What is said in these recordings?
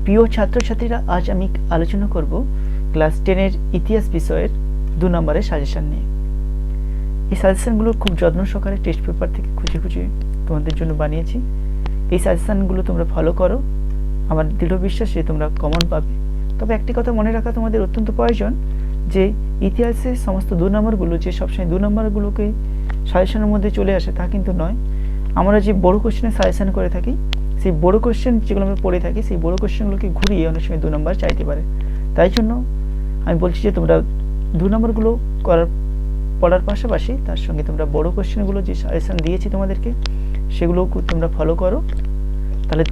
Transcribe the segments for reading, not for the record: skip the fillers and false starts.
প্রিয় ছাত্রছাত্রীরা, আজ আমি আলোচনা করব ক্লাস 10-এর ইতিহাস বিষয়ের 2 নম্বরের সাজেশন নিয়ে। এই সাজেশনগুলো খুব যত্ন সহকারে টেস্ট পেপার থেকে খুঁজে খুঁজে তোমাদের জন্য বানিয়েছি। এই সাজেশনগুলো তোমরা ফলো করো, আমার দৃঢ় বিশ্বাস যে তোমরা কমন পাবে। তবে একটি কথা মনে রাখা তোমাদের অত্যন্ত প্রয়োজন, যে ইতিহাসে সমস্ত 2 নম্বরগুলো যে সবসময় 2 নম্বরগুলোকে সাজেশনের মধ্যে চলে আসে তা কিন্তু নয়। আমরা যে বড় কোশ্চেনের সাজেশন করে থাকি, সেই বড় কোশ্চেন যেগুলো আমরা পড়ে থাকি, সেই বড় কোশ্চেনগুলোকে ঘুরিয়ে অনেক সময় 2 নম্বর চাইতে পারে। তাই জন্য আমি বলছি যে তোমরা 2 নম্বরগুলো পড়ার পাশাপাশি তার সঙ্গে তোমরা বড় কোশ্চেনগুলো যে সাজেশন দিয়েছি তোমাদেরকে, সেগুলো তোমরা ফলো করো।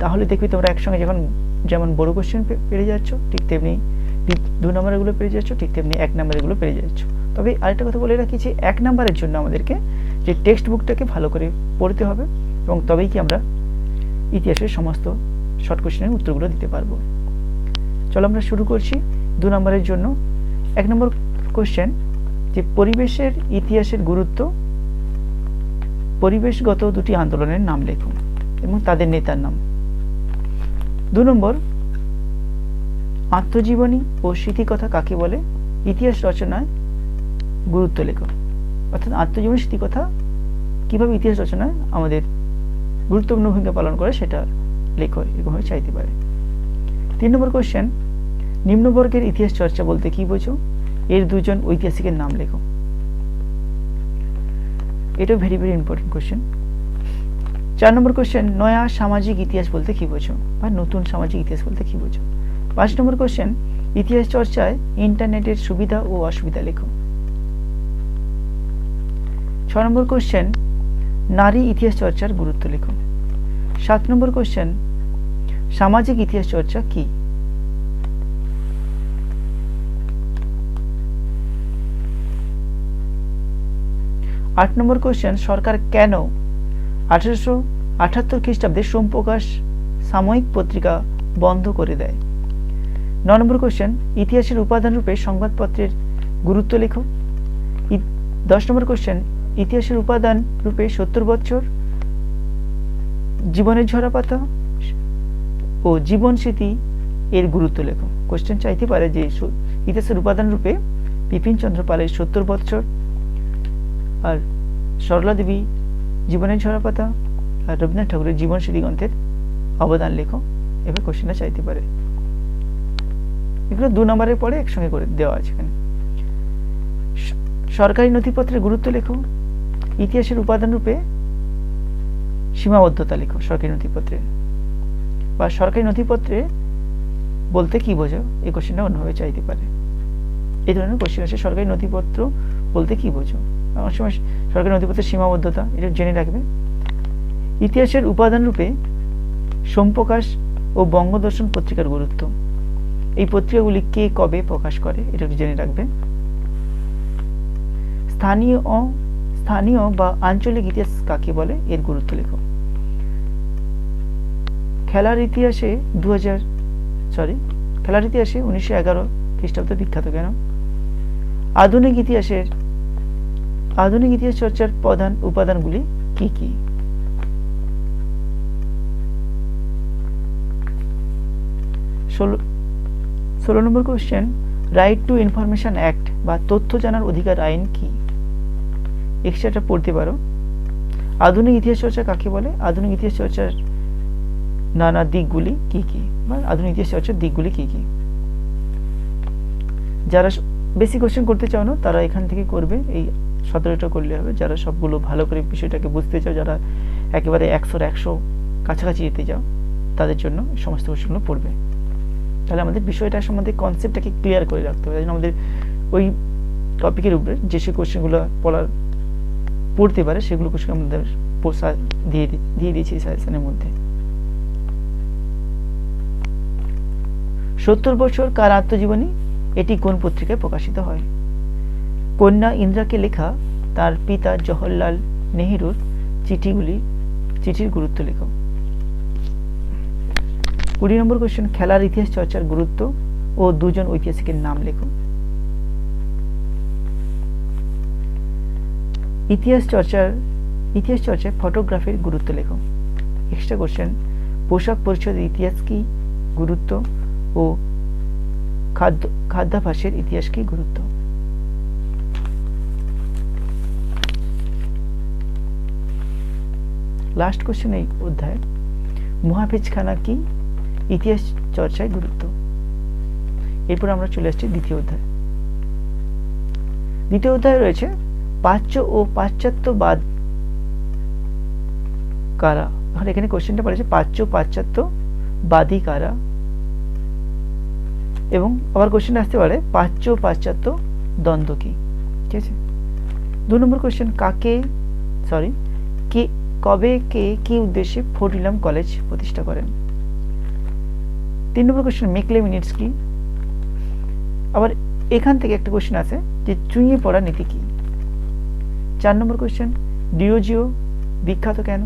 তাহলে দেখবি তোমরা একসঙ্গে যেমন বড় কোশ্চেন পেরে যাচ্ছ, ঠিক তেমনি 2 নম্বরগুলো পেরে যাচ্ছ, ঠিক তেমনি 1 নম্বরগুলো পেরে যাচ্ছ। তবে আরেকটা কথা বলে রাখি যে 1 নম্বরের জন্য আমাদেরকে যে টেক্সট বুকটাকে ভালো করে পড়তে হবে, এবং তবেই কি আমরা ইতিহাসের সমস্ত শর্ট কোশ্চেনের উত্তরগুলো দিতে পারবো। চলো আমরা শুরু করছি। 2 নম্বরের জন্য 1 নম্বর কোশ্চেন, যে পরিবেশের ইতিহাসের গুরুত্ব, পরিবেশগত 2টি আন্দোলনের নাম লেখো এবং তাদের নেতার নাম। 2 নম্বর, আত্মজীবনী ও স্মৃতিকথা কাকে বলে, ইতিহাস রচনায় গুরুত্ব লেখো। অর্থাৎ আত্মজীবনী স্মৃতিকথা কিভাবে ইতিহাস রচনায় আমাদের গুরুত্বপূর্ণ ভূমিকা পালন করে সেটা লেখো, এরকমভাবে চাইতে পারে। 3 নম্বর কোশ্চেন, নিম্নবর্গের ইতিহাস চর্চা বলতে কি বোঝো, এর 2 জন ঐতিহাসিকের নাম লেখো। এটা ভেরি ভেরি ইম্পর্টেন্ট কোশ্চেন। 4 নম্বর কোশ্চেন, নয়া সামাজিক ইতিহাস বলতে কি বোঝো, বা নতুন সামাজিক ইতিহাস বলতে কি বোঝো। 5 নম্বর কোশ্চেন, ইতিহাস চর্চায় ইন্টারনেটের সুবিধা ও অসুবিধা লেখো। 6 নম্বর কোশ্চেন, নারী ইতিহাস চর্চার গুরুত্ব লেখো। 7 নম্বর কোশ্চেন, সামাজিক ইতিহাস চর্চা কি। 8 নম্বর কোশ্চেন, সরকার কেন 1878 খ্রিস্টাব্দে সোমপ্রকাশ সাময়িক পত্রিকা বন্ধ করে দেয়। 9 নম্বর কোশ্চেন, ইতিহাসের উপাদান রূপে সংবাদপত্রের গুরুত্ব লেখো। 10 নম্বর কোশ্চেন, ইতিহাসের উপাদান রূপে 70 বছর, জীবনের ঝরাপাতা ও জীবন স্মৃতি এর গুরুত্ব লেখো। কোশ্চেন চাইতে পারে যে ইতিহাসের উপাদান রূপে বিপিন চন্দ্র পালের 70 বছর, আর সরলা দেবী জীবনের ঝরাপাতা, আর রবীন্দ্রনাথ ঠাকুরের জীবন স্মৃতি গ্রন্থের অবদান লেখো। এবার কোশ্চেনটা চাইতে পারে। এগুলো 2 নম্বরের পরে একসঙ্গে করে দেওয়া আছে এখানে। সরকারি নথিপত্রের গুরুত্ব লেখো। ইতিহাসের উপাদান রূপে সীমাবদ্ধতা লেখো সরকারি নথিপত্রে, বা সরকারি নথিপত্রে বলতে কি বোঝো, এই কোশ্চেনটা অন্যভাবে চাইতে পারে। এই ধরনের কোশ্চেন আছে, সরকারি নথিপত্র বলতে কি বোঝো, অনেক সময় সরকারি নথিপত্রের সীমাবদ্ধতা, এটা জেনে রাখবে। ইতিহাসের উপাদান রূপে সোমপ্রকাশ ও বঙ্গদর্শন পত্রিকার গুরুত্ব, এই পত্রিকাগুলি কে কবে প্রকাশ করে, এটা জেনে রাখবে। স্থানীয় বা আঞ্চলিক ইতিহাস কাকে বলে, এর গুরুত্ব লেখো। খেলার ইতিহাসে 1911 খ্রিস্টাব্দ বিখ্যাত কেন। আধুনিক ইতিহাস চর্চার প্রধান উপাদানগুলি কি কি। 16 number question, right to information act বা তথ্য জানার অধিকার আইন কি। এক্সট্রাটা পড়তে পারো। আধুনিক ইতিহাস চর্চা কাকে বলে, আধুনিক ইতিহাস চর্চার নানা দিকগুলি কি কি, বা আধুনিক ইতিহাস চর্চার দিকগুলি কি কি। যারা বেশি কোশ্চেন করতে চাও না তারা এখান থেকে করবে, এই 17টা করলে হবে। যারা সবগুলো ভালো করে বিষয়টাকে বুঝতে চাও, যারা একেবারে 100 কাছাকাছি যেতে চাও, তাদের জন্য সমস্ত কোশ্চেনগুলো পড়বে। তাহলে আমাদের বিষয়টা সম্বন্ধে কনসেপ্টটাকে ক্লিয়ার করে রাখতে হবে। আমাদের ওই টপিকের উপরে যে সে কোশ্চেনগুলো পড়তে পারে সেগুলো কোশ্চেন আমাদের দিয়ে দিয়েছি এই সাজেশনের মধ্যে। 70 বছর কার আত্মজীবনী, এটি কোন পত্রিকায় প্রকাশিত হয়। কন্যা ইন্দিরাকে লেখা তার পিতা জওহরলাল নেহেরুর চিঠির গুরুত্ব লেখো। 20 নম্বর কোশ্চেন, খেলার ইতিহাস চর্চার গুরুত্ব ও 2 জন ঐতিহাসিকের নাম লেখো। ইতিহাস চর্চায় ফটোগ্রাফির গুরুত্ব লেখো। এক্সট্রা কোশ্চেন, পোশাক পরিচ্ছদের ইতিহাস কি, গুরুত্ব ও খাদ্যাভ্যাসের ইতিহাস কি গুরুত্ব? লাস্ট কোশ্চেন এই অধ্যায়, মুহাফিজখানা কি ইতিহাস চর্চায় গুরুত্ব। এরপর আমরা চলে আসছি দ্বিতীয় অধ্যায়। দ্বিতীয় অধ্যায় রয়েছে প্রাচ্য ও পাশ্চাত্যবাদ কারা। এখানে কোশ্চেনটা পড়েছে প্রাচ্য পাশ্চাত্যবাদী কারা, এবং আবার কোশ্চেন আসতে পারে প্রাচ্য পাশ্চাত্য দ্বন্দ্ব কি। ঠিক আছে। 2 নম্বর কোশ্চেন, কবে কে কি উদ্দেশ্যে ফোর্ট উইলিয়াম কলেজ প্রতিষ্ঠা করেন। 3 নম্বর কোশ্চেন, মেকলে মিনিটস কি। আবার এখান থেকে একটা কোশ্চেন আছে যে চুইয়ে পড়া নীতি কি। 4 নম্বর কোশ্চেন, ডিরোজিও বিখ্যাত কেন।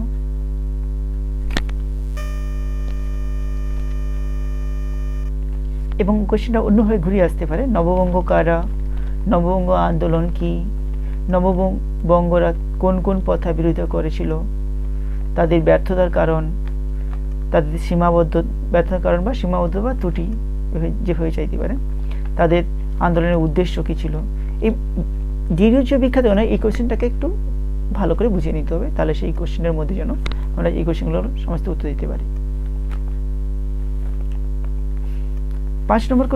এবং কোশ্চেনটা অন্যভাবে ঘুরিয়ে আসতে পারে, নববঙ্গ কারা, নববঙ্গ আন্দোলন কি, নববঙ্গরা কোন কোন প্রথা বিরোধিতা করেছিল, তাদের ব্যর্থতার কারণ, তাদের ব্যর্থতার কারণ বা সীমাবদ্ধ বা ত্রুটি যেভাবে চাইতে পারে, তাদের আন্দোলনের উদ্দেশ্য কি ছিল। এই ডিরোজিও বিখ্যাত কেন, এই কোশ্চেনটাকে একটু ভালো করে বুঝিয়ে নিতে হবে, তাহলে সেই কোশ্চেনের মধ্যে যেন আমরা এই কোশ্চেনগুলোর সমস্ত উত্তর দিতে পারি। 5 নম্বর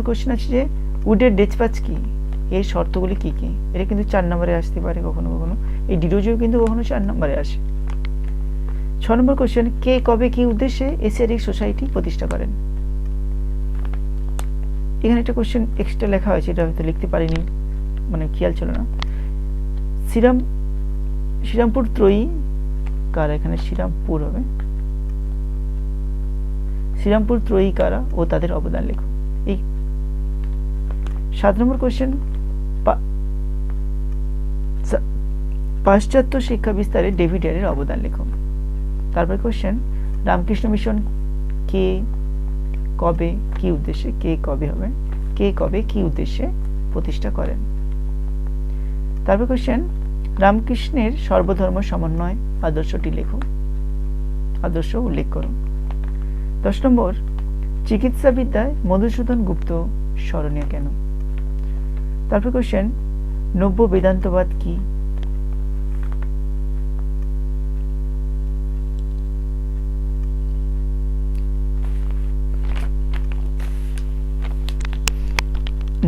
কোশ্চেন আছে যে উডের ডেসপ্যাচ কি, এর শর্তগুলি কি কি। এটা কিন্তু 4 নম্বরে আসতে পারে কখনো কখনো, এই ডিরোজিও কিন্তু কখনো 4 নম্বরে আসে। 6 নম্বর কোশ্চেন, কে কবে কি উদ্দেশ্যে এশিয়াটিক সোসাইটি প্রতিষ্ঠা করেন। এখানে একটা কোশ্চেন এক্সট্রা লেখা হয়েছে, এটা হয়তো লিখতে পারিনি, মানে খেয়াল ছিল না। শ্রীরামপুর ত্রয়ী কারা, এখানে শ্রীরামপুর হবে, শ্রীরামপুর ত্রয়ী কারা ও তাদের অবদান লেখো। এই 7 নম্বর কোশ্চেন, পাশ্চাত্য শিক্ষা বিস্তারে ডেভিড ইয়ারের অবদান লেখো। তারপরে কোশ্চেন, রামকৃষ্ণ মিশন কে কবে কি উদ্দেশ্যে, কে কবে কি উদ্দেশ্যে প্রতিষ্ঠা করেন। তারপর কোশ্চেন, রামকৃষ্ণের সর্বধর্ম সমন্বয় আদর্শটি লেখো, আদর্শ উল্লেখ করো। 10 নম্বর, চিকিৎসাবিদ্যায় মধুসূদন গুপ্ত স্মরণীয় কেন। তারপর কোশ্চেন, নব্য বেদান্তবাদ কি।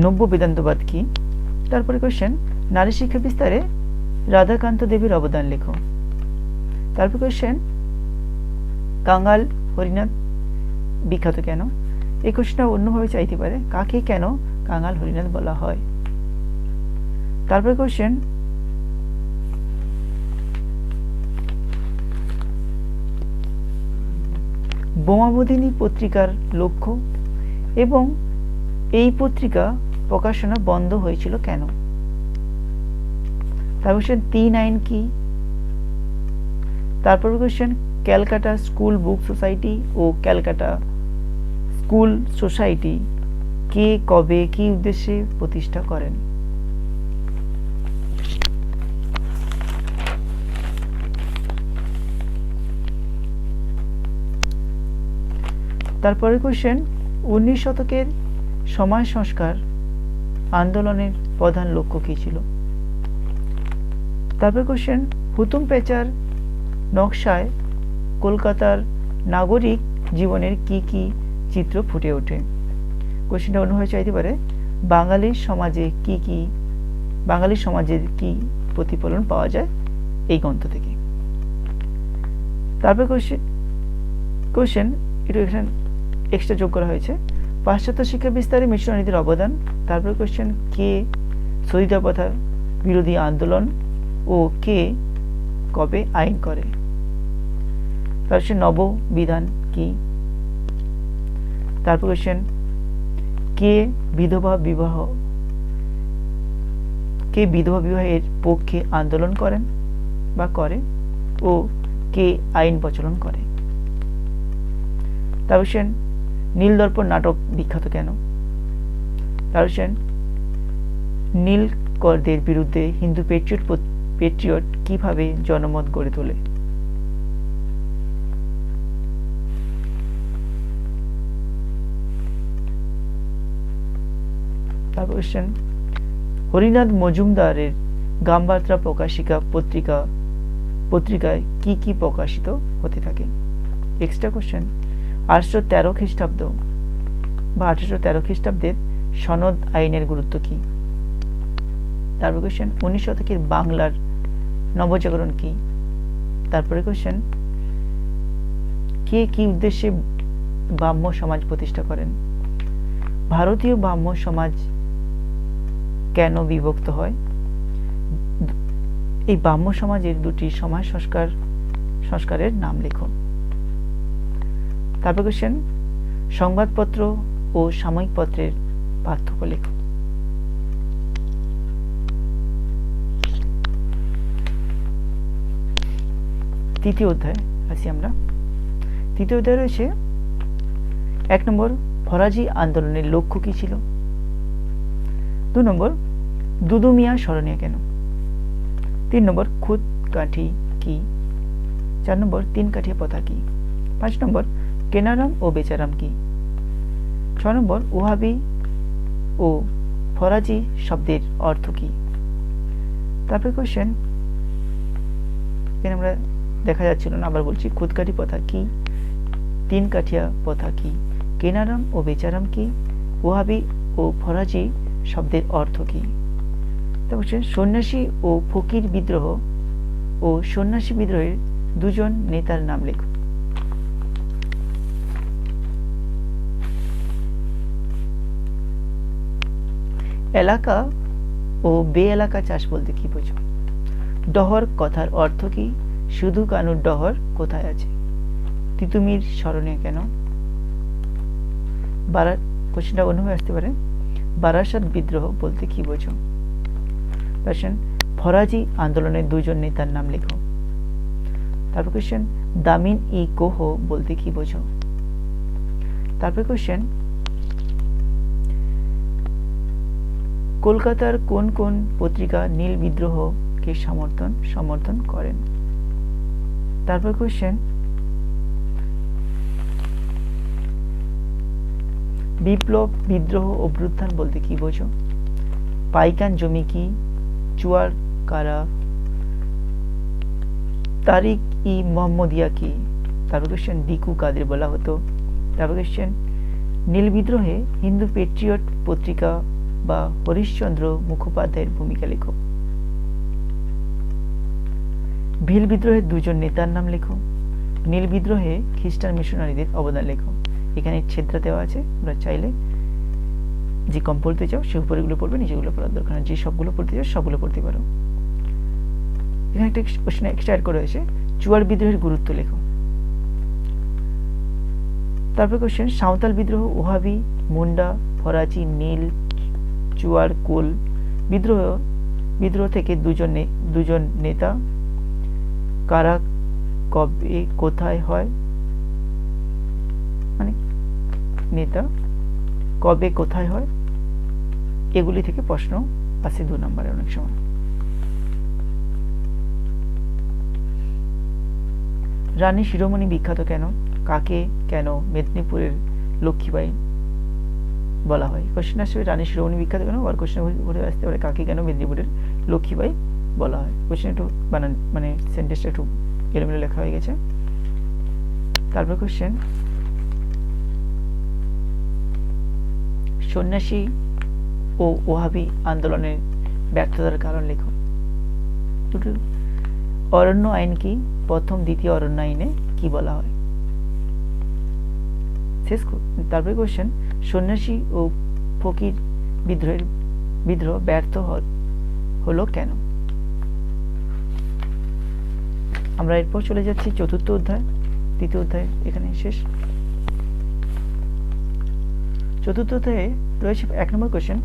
নব্য বেদান্তবাদ কি। তারপরে কোশ্চেন, নারী শিক্ষা বিস্তারে রাধাকান্ত দেবীর অবদান লেখো। তারপর কোশ্চেন, কাঙাল হরিনাথ বিখ্যাত কেন। এই কোশ্চেনটা অন্যভাবে চাইতে পারে, কাকে কেন কাঙাল হরিনাথ বলা হয়। তারপরে কোশ্চেন, বোমাবধিনী পত্রিকার লক্ষ্য এবং এই পত্রিকা প্রকাশনা বন্ধ হয়েছিল কেন। তারপর কোশ্চেন, 3 আইন কি। তারপর question, Calcutta school book society ও ক্যালকাটা স্কুল সোসাইটি কে কবে কি উদ্দেশ্যে প্রতিষ্ঠা করেন। তারপরে কোশ্চেন, 19 শতকের সমাজ সংস্কার আন্দোলনের প্রধান লক্ষ্য কি ছিল। তারপরে কোশ্চেন, হুতুম প্যাঁচার নকশায় কলকাতার নাগরিক জীবনের কি কি চিত্র ফুটে ওঠে। কোশ্চেনটা অন্যভাবে চাইতে পারে, বাঙালির সমাজের কি প্রতিফলন পাওয়া যায় এই গ্রন্থ থেকে। তারপরে কোশ্চেন একটু এখানে এক্সট্রা যোগ করা হয়েছে, পাশ্চাত্য শিক্ষা বিস্তারে মিশনারিদের অবদান। তারপরে কোশ্চেন, কে সতীদাহ প্রথা বিরোধী আন্দোলন ও কে কবে আইন করে। তারপর নববিধান কি। তারপর কোশ্চেন, কে বিধবা বিবাহের পক্ষে আন্দোলন করেন বা করে ও কে আইন প্রচলন করে। তারপর কোশ্চেন, নীলদর্পণ নাটক বিখ্যাত কেন। তারপর কোশ্চেন, নীলকরদের বিরুদ্ধে হিন্দু পেট্রিয়ট কিভাবে জনমত গড়ে তোলে। তারপর কোশ্চেন হরিনাথ মজুমদারের গ্রামবার্তা প্রকাশিকা পত্রিকায় কি কি প্রকাশিত হতে থাকে। এক্সট্রা কোশ্চেন 813 খ্রিস্টাব্দ বা 1813 খ্রিস্টাব্দের সনদ আইনের গুরুত্ব কি। তারপর কোশ্চেন 19 শতকের বাংলার নবজাগরণ কি। তারপরে কোশ্চেন কে কি উদ্দেশ্যে ব্রাহ্ম সমাজ প্রতিষ্ঠা করেন। ভারতীয় ব্রাহ্ম সমাজ কেন বিভক্ত হয়। এই ব্রাহ্ম সমাজের দুটি সমাজ সংস্কারের নাম লেখো। তারপর কোশ্চেন সংবাদপত্র ও সাময়িক পত্রের পার্থক্য লেখো। তৃতীয় অধ্যায় আসি আমরা। তৃতীয় অধ্যায় রয়েছে 1 নম্বর ফরাজি আন্দোলনের লক্ষ্য কি ছিল। 2 নম্বর দুদু মিয়া স্মরণীয় কেন। 3 নম্বর খুদ কাঠি কি। 4 নম্বর 3 কাঠিয়া প্রথা কি। 5 নম্বর কেনারাম ও বেচারাম কি। 6 নম্বর ওহাবি ও ফরাজি শব্দের অর্থ কি। তারপরে কোশ্চেন এখানে আমরা দেখা যাচ্ছিল না, আবার বলছি খুদকাঠি প্রথা কি, 3 কাঠিয়া প্রথা কি, কেনারাম ও বেচারাম কি, ওহাবি ও ফরাজি শব্দের অর্থ কি। তারপর সন্ন্যাসী ও ফকির বিদ্রোহ ও সন্ন্যাসী বিদ্রোহের দুজন নেতার নাম লেখো। এলাকা ও বে এলাকা চাষ বলতে কি বোঝো। ডহর কথার অর্থ কি। শুধু কানুর ডহর কোথায় আছে। তিতুমির স্মরণীয় কেন। কোশ্চেনটা অন্যভাবে আসতে পারে, বারাসাত বিদ্রোহ বলতে কি বোঝো। কোশ্চেন ফরাজি আন্দোলনের দুজন নেতার নাম লেখো। তারপর কোশ্চেন দামিন ই কোহ বলতে কি বোঝো। তারপর কোশ্চেন কলকাতার কোন কোন পত্রিকা নীল বিদ্রোহকে সমর্থন করেন। তারপর কোশ্চেন বিপ্লব বিদ্রোহ অভ্যুত্থান বলতে কি বোঝো। পাইকান জমি কি। চুয়ার কারা। তারিক ই মোহাম্মদিয়া কি। তারপর কোশ্চেন ডিকু কাদের বলা হতো। তারপর কোশ্চেন নীল বিদ্রোহে হিন্দু পেট্রিয়ট পত্রিকা বা হরিশ্চন্দ্র মুখোপাধ্যায়ের ভূমিকা লেখো। ভিল বিদ্রোহের দুজন নেতার নাম লেখো। নীল বিদ্রোহে খ্রিস্টান মিশনারিদের অবদান লেখো। এখানে ছেদ্রা দেওয়া আছে, তোমরা চাইলে যে কম পড়তে চাও সে উপরেগুলো পড়বে, নিচেগুলো পড়ার দরকার নেই। যে সবগুলো পড়তে চাও সবগুলো পড়তে পারো। এখানে একটা কোশ্চেন এক্সট্রা অ্যাড করা হয়েছে, চুয়ার বিদ্রোহের গুরুত্ব লেখো। তারপর কোশ্চেন সাঁওতাল বিদ্রোহ, ওহাবি, মুন্ডা, ফরাজি, নীল, চুয়ার, কোল বিদ্রোহ থেকে দুজন নেতা কারা, কবে, কোথায় হয়, মানে নেতা কবে কোথায় হয়, এগুলি থেকে প্রশ্ন আসে 2 নম্বরে অনেক সময়। রানী শিরোমণি বিখ্যাত কেন। কাকে কেন মেদিনীপুরের লক্ষ্মীবাই বলা হয়। কোশ্চেন আসবে রানী শিরোমণি বিখ্যাত কেন, আর কোশ্চেন ঘুরে আসতে পারে কাকে কেন মেদিনীপুরের লক্ষ্মীবাই বলা হয়। কোশ্চেন একটু মানে সেন্টেন্সটা একটু এলোমেলো লেখা হয়ে গেছে। তারপর কোশ্চেন সন্ন্যাসী ও ওহাবি আন্দোলনের ব্যর্থতার কারণ লেখো। অরণ্য আইন কি। প্রথম দ্বিতীয় অরণ্য আইনে কি বলা হয়। তারপরে কোশ্চেন সন্ন্যাসী ও ফকির বিদ্রোহ ব্যর্থ হলো কেন। আমরা এরপর চলে যাচ্ছি 4র্থ অধ্যায়। 3য় অধ্যায় এখানে শেষ। 4র্থ অধ্যায়ে রয়েছে 1 নম্বর কোশ্চেন,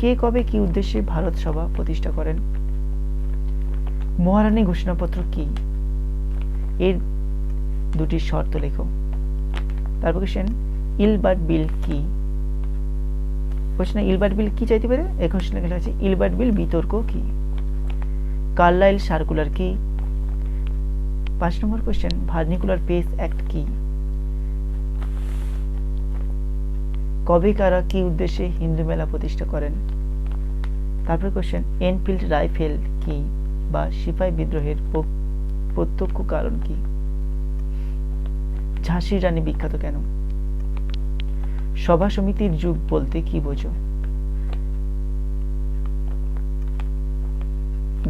কে কবে কি উদ্দেশ্যে ভারত সভা প্রতিষ্ঠা করেন। মহারানী ঘোষণাপত্র কি, এর 2টি শর্ত লেখো। তারপর কোশ্চেন ইলবার্ট বিল কি। কোশ্চেন ইলবার্ট বিল কি চাইতে পারে, এখন লেখা আছে ইলবার্ট বিল বিতর্ক কি। কার্লাইল সার্কুলার কি। 5 নম্বর কোশ্চেন ভার্নিকুলার পেস অ্যাক্ট কি। কবে কারা কি উদ্দেশ্যে হিন্দু মেলা প্রতিষ্ঠা করেন। তারপরে কোশ্চেন এনফিল্ড রাইফেল কি বা সিপাহী বিদ্রোহের প্রত্যক্ষ কারণ কি? ঝাঁসির রানী বিখ্যাত কেন? সভা সমিতির যুগ বলতে কি বোঝো?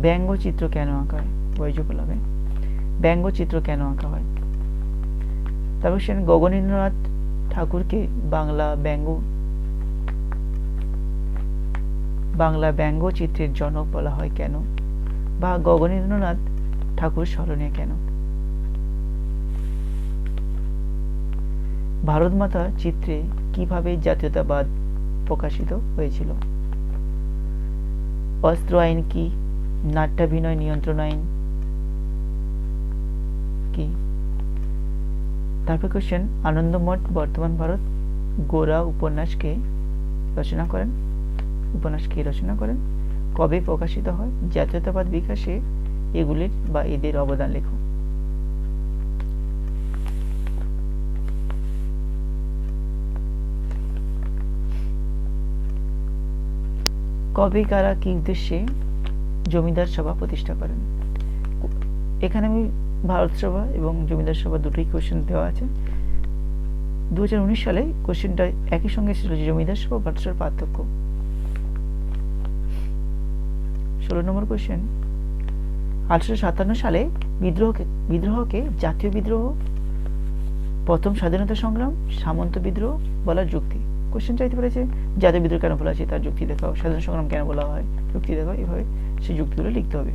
ব্যঙ্গচিত্র কেন আঁকা হয়? বৈজকলাবে ব্যঙ্গচিত্র কেন আঁকা হয়? তারপর সেন গগনেন্দ্রনাথ ঠাকুরকে বাংলা ব্যঙ্গচিত্রের জনক বলা হয় কেন বা গগনেন্দ্রনাথ ঠাকুর স্মরণীয় কেন? ভারতমাতা চিত্রে কিভাবে জাতীয়তাবাদ প্রকাশিত হয়েছিল? অস্ত্র আইন কি? নাট্যাভিনয় নিয়ন্ত্রণ আইন কি? তারপর কোশ্চেন আনন্দমঠ বর্তমান ভারত গোরা উপন্যাসকে রচনা করেন? কবে প্রকাশিত হয়? জাতীয়তাবাদ বিকাশে এগুলির বা এদের অবদান লেখো। কবে কারা কি উদ্দেশ্যে জমিদার সভা প্রতিষ্ঠা করেন? এখানে আমি ভারত সভা এবং জমিদার সভা দুটোই কোশ্চেন দেওয়া আছে। 2019 সালে কোশ্চেনটা একই সঙ্গে ছিল যে জমিদার সভা ভারত সভার পার্থক্য। 16 নম্বর কোশ্চেন 1857 সালে বিদ্রোহকে জাতীয় বিদ্রোহ, প্রথম স্বাধীনতা সংগ্রাম, সামন্ত বিদ্রোহ বলার যুক্তি। কোশ্চেন চাইতে পারে যে জাতীয় বিদ্রোহ কেন বলা আছে তার যুক্তি দেখাও, স্বাধীনতা সংগ্রাম কেন বলা হয় যুক্তি দেখাও, এভাবে সেই যুক্তিগুলো লিখতে হবে।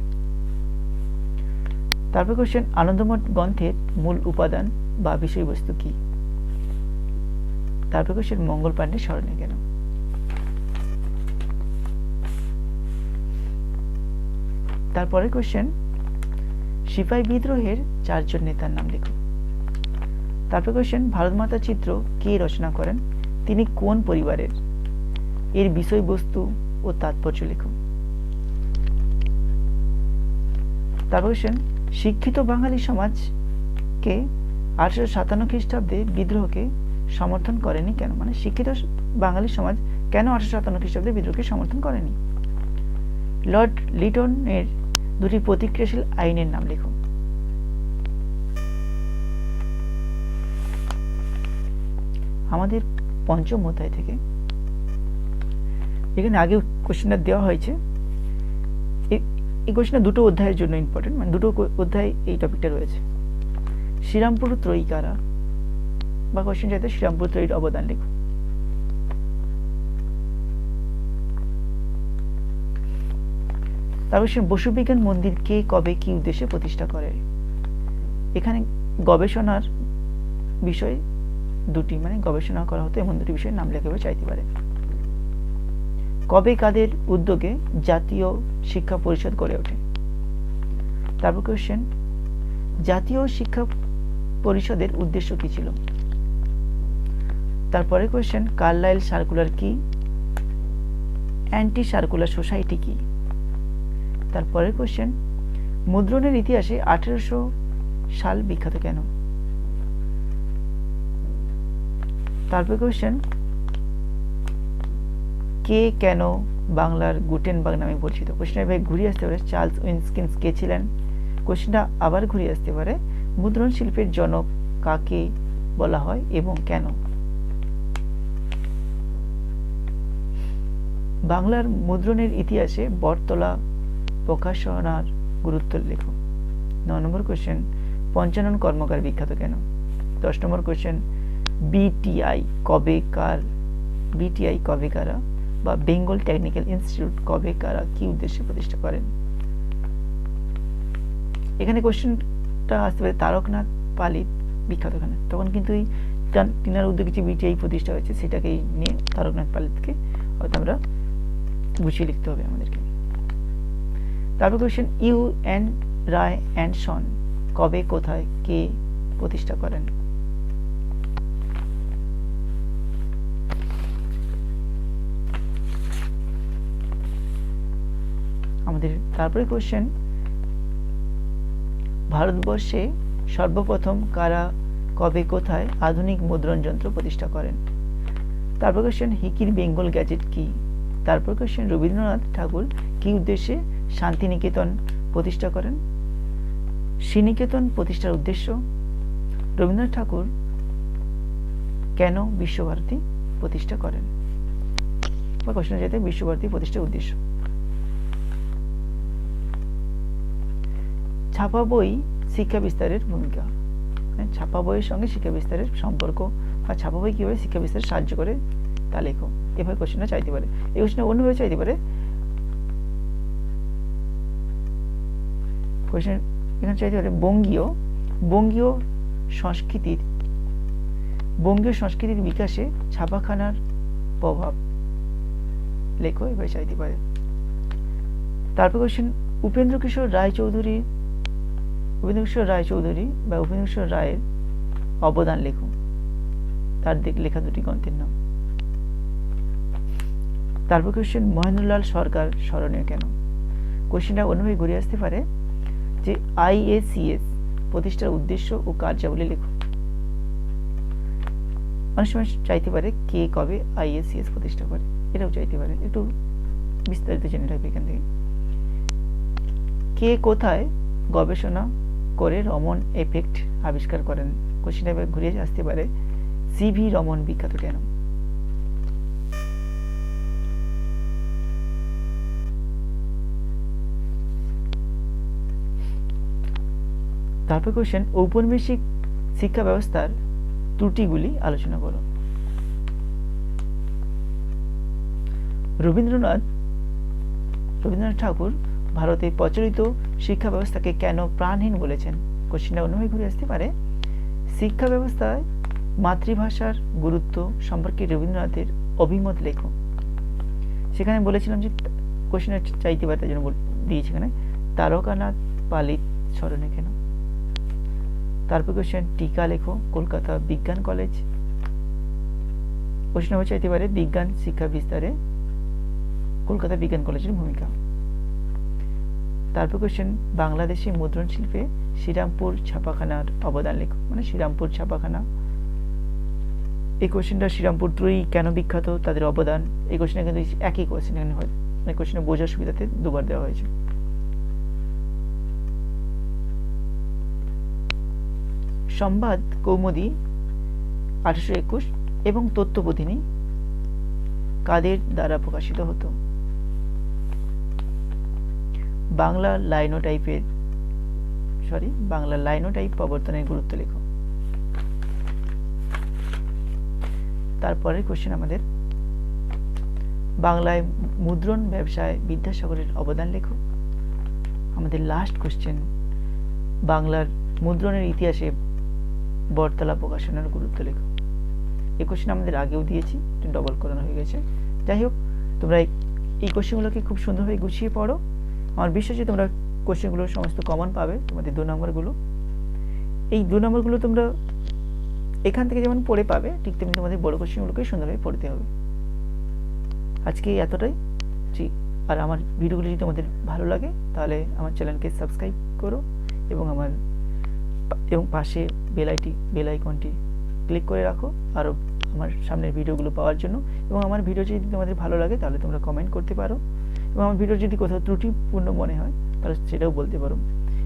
তারপর কোশ্চেন আনন্দমঠ গ্রন্থের মূল উপাদান বা বিষয়বস্তু কি? তারপর কোশ্চেন মঙ্গল পাণ্ডে স্মরণীয় কেন? তারপরে কোশ্চেন সিপাহী বিদ্রোহের 4 জন নেতার নাম লেখো। তারপর কোশ্চেন ভারতমাতা চিত্র কে রচনা করেন? তিনি কোন পরিবারের? এর বিষয়বস্তু ও তাৎপর্য লেখো। তারপর কোশ্চেন শিক্ষিত বাঙালি সমাজকে 1857 খ্রিস্টাব্দে বিদ্রোহকে সমর্থন করেনি কেন? মানে শিক্ষিত বাঙালি সমাজ কেন 1857 খ্রিস্টাব্দে বিদ্রোহকে সমর্থন করেনি? লর্ড লিটনের দুটি প্রতিক্রিয়াশীল আইনের নাম লেখো। আমাদের পঞ্চম অধ্যায় থেকে এখানে আগে কোশ্চেনটা দেওয়া হয়েছে। এই কোশ্চেনটা দুটো অধ্যায়ের জন্য ইম্পর্টেন্ট, মানে দুটো অধ্যায় এই টপিকটা রয়েছে। শ্রীরামপুর ত্রয়ী কারা বা কোশ্চেন চাইতে শ্রীরামপুর ত্রয়ীর অবদান লেখো। তারপর বসুবিজ্ঞান মন্দির কে কবে কি উদ্দেশ্যে প্রতিষ্ঠা করে? এখানে গবেষণার বিষয় দুটি, মানে গবেষণা করা হতো এমন দুটি বিষয়ের নাম লেখাবে চাইতে পারে। কবে কাদের উদ্যোগে জাতীয় শিক্ষা পরিষদ গড়ে ওঠে? তারপর কোশ্চেন জাতীয় শিক্ষা পরিষদের উদ্দেশ্য কি ছিল? তারপরে কোশ্চেন কার্লাইল সার্কুলার কি? অ্যান্টি সার্কুলার সোসাইটি কি? তারপরে কোশ্চেন মুদ্রণের ইতিহাসে 1800 সাল বিখ্যাত কেন? তারপরে কোশ্চেন কে কেন বাংলার গুটেনবার্গ নামে পরিচিত? কোশ্চেনটা এভাবে ঘুরিয়ে আসতে পারে চার্লস উইনস্কিন্স কে ছিলেন? কোশ্চেনটা আবার ঘুরিয়ে আসতে পারে মুদ্রণ শিল্পের জনক কাকে বলা হয় এবং কেন? বাংলার মুদ্রণের ইতিহাসে বটতলা প্রকাশনার গুরুত্ব লেখো। 9 নম্বর কোশ্চেন পঞ্চানন কর্মকার বিখ্যাত কেন? 10 নম্বর কোশ্চেন বিটিআই কবে কারা বা বেঙ্গল টেকনিক্যাল ইনস্টিটিউট কবে কারা কি উদ্দেশ্যে প্রতিষ্ঠা করেন? এখানে কোশ্চেনটা আসতে পারে তারকনাথ পালিত বিখ্যাত কেন? তখন কিন্তু এই তিনার উদ্যোগে যে বিটিআই প্রতিষ্ঠা হয়েছে সেটাকেই নিয়ে তারকনাথ পালিতকে হয়তো আমরা গুছিয়ে লিখতে হবে আমাদেরকে। তারপর কোশ্চেন ইউ.এন. রায় অ্যান্ড সন কবে কোথায় কে প্রতিষ্ঠা করেন? আমাদের তারপরে কোশ্চেন ভারতবর্ষে সর্বপ্রথম কারা কবে কোথায় আধুনিক মুদ্রণ যন্ত্র প্রতিষ্ঠা করেন? তারপর কোশ্চেন হিকির বেঙ্গল গ্যাজেট কি? তারপর কোশ্চেন, রবীন্দ্রনাথ ঠাকুর কি উদ্দেশ্যে শান্তিনিকেতন প্রতিষ্ঠা করেন? শ্রীনিকেতন প্রতিষ্ঠার উদ্দেশ্য। রবীন্দ্রনাথ ঠাকুর কেন বিশ্বভারতী প্রতিষ্ঠা করেন? বা কোশ্চেন যেতে বিশ্বভারতী প্রতিষ্ঠার উদ্দেশ্য। ছাপা বই শিক্ষা বিস্তারের ভূমিকা। ছাপা বইয়ের সঙ্গে শিক্ষা বিস্তারের সম্পর্ক, বা ছাপা বই কিভাবে শিক্ষা বিস্তারে সাহায্য করে তা লেখো। এভাবে কোশ্চেনটা চাইতে পারে। এই কোশ্চেনটা অন্যভাবে চাইতে পারে। কোশ্চেন এখানে চাইতে পারে বঙ্গীয় সংস্কৃতির বিকাশে ছাপাখানার প্রভাব লেখো, এভাবে চাইতে পারে। তারপর কোশ্চেন, উপেন্দ্র কিশোর রায়চৌধুরী বা উপেন্দ্র কিশোর রায়ের অবদান লেখো, তার লেখা দুটি গ্রন্থের নাম। তারপর কোশ্চেন, মহেন্দ্রলাল সরকার স্মরণীয় কেন? কোশ্চেনটা অন্যভাবে ঘুরে আসতে পারে যে IACS প্রতিষ্ঠার উদ্দেশ্য ও কার্যাবলী লেখো। অনেক সময় চাইতে পারে কে কবে IACS প্রতিষ্ঠা করে, এটাও চাইতে পারে। একটু বিস্তারিত জেনে রাখবে এখান থেকে। কে কোথায় গবেষণা করে রমন এফেক্ট আবিষ্কার করেন? কোশ্চেনটা এবার ঘুরে আসতে পারে, CV রমন বিখ্যাত কেন? তারপর কোশ্চেন, ঔপনিবেশিক শিক্ষা ব্যবস্থার ত্রুটিগুলি আলোচনা করো। রবীন্দ্রনাথ ঠাকুর ভারতে প্রচলিত শিক্ষা ব্যবস্থাকে কেন প্রাণহীন বলেছেন? কোশ্চেনটা অন্যভাবে ঘুরে আসতে পারে, শিক্ষা ব্যবস্থায় মাতৃভাষার গুরুত্ব সম্পর্কে রবীন্দ্রনাথের অভিমত লেখো। সেখানে বলেছিলাম যে কোশ্চেনটা চাইতে পারে, তাই জন্য দিয়েছি এখানে, তারকানাথ পালিত স্মরণে কেন? তারপর কোশ্চেন, টিকা লেখো কলকাতা বিজ্ঞান কলেজ। কোশ্চেন চাইতে পারে বিজ্ঞান শিক্ষা বিস্তারে কলকাতা বিজ্ঞান কলেজের ভূমিকা। তারপর কোশ্চেন, বাংলাদেশে মুদ্রণ শিল্পে শ্রীরামপুর ছাপাখানার অবদান লেখো, মানে শ্রীরামপুর ছাপাখানা। এই কোশ্চেনটা শ্রীরামপুর ত্রয়ী কেন বিখ্যাত, তাদের অবদান। এই কোশ্চেনটা কিন্তু একই কোশ্চেন, এখানে হয় মানে কোশ্চেনটা বোঝার সুবিধাতে দুবার দেওয়া হয়েছে। সংবাদ কৌমুদী 1821 এবং তথ্যবোধিনী কাদের দ্বারা প্রকাশিত হতো? বাংলা লাইনোটাইপ প্রবর্তনের গুরুত্ব লেখো। তারপরের কোশ্চেন আমাদের, বাংলায় মুদ্রণ ব্যবসায় বিদ্যাসাগরের অবদান লেখো। আমাদের লাস্ট কোশ্চেন, বাংলার মুদ্রণের ইতিহাসে বটতলা প্রকাশনের গুরুত্ব লেখো। এই কোশ্চেন আমাদের আগেও দিয়েছি, ডবল করানো হয়ে গেছে। যাই হোক, তোমরা এই কোশ্চেনগুলোকে খুব সুন্দরভাবে গুছিয়ে পড়ো। আমার বিশ্বাস যে তোমরা কোশ্চেনগুলো সমস্ত কমন পাবে। তোমাদের 2 নম্বরগুলো, এই 2 নম্বরগুলো তোমরা এখান থেকে যেমন পড়ে পাবে, ঠিক তেমনি তোমাদের বড় কোশ্চেনগুলোকে সুন্দরভাবে পড়তে হবে। আজকে এতটাই। আর আমার ভিডিওগুলো যদি তোমাদের ভালো লাগে তাহলে আমার চ্যানেলকে সাবস্ক্রাইব করো এবং পাশে বেল আইকনটি ক্লিক করে রাখো আরও আমার সামনের ভিডিওগুলো পাওয়ার জন্য। এবং আমার ভিডিও যদি তোমাদের ভালো লাগে তাহলে তোমরা কমেন্ট করতে পারো, এবং আমার ভিডিও যদি কোথাও ত্রুটিপূর্ণ মনে হয় তাহলে সেটাও বলতে পারো।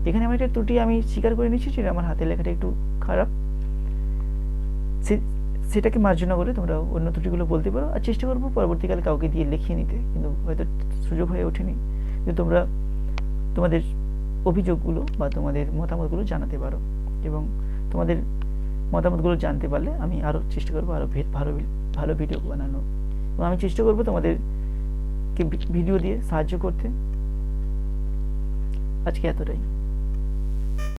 এখানে আমার একটা ত্রুটি আমি স্বীকার করে নিচ্ছি, সেটা আমার হাতের লেখাটা একটু খারাপ, সেটাকে মার্জনা করে তোমরা অন্য ত্রুটিগুলো বলতে পারো। আর চেষ্টা করবো পরবর্তীকালে কাউকে দিয়ে লিখিয়ে নিতে, কিন্তু হয়তো সুযোগ হয়ে ওঠেনি। কিন্তু তোমরা তোমাদের অভিযোগগুলো বা তোমাদের মতামতগুলো জানাতে পারো, এবং তোমাদের মতামতগুলো জানতে পারলে আমি আরও চেষ্টা করবো আরও ভালো ভিডিও বানানো, এবং আমি চেষ্টা করবো তোমাদেরকে ভিডিও দিয়ে সাহায্য করতে। আজকে এতটাই।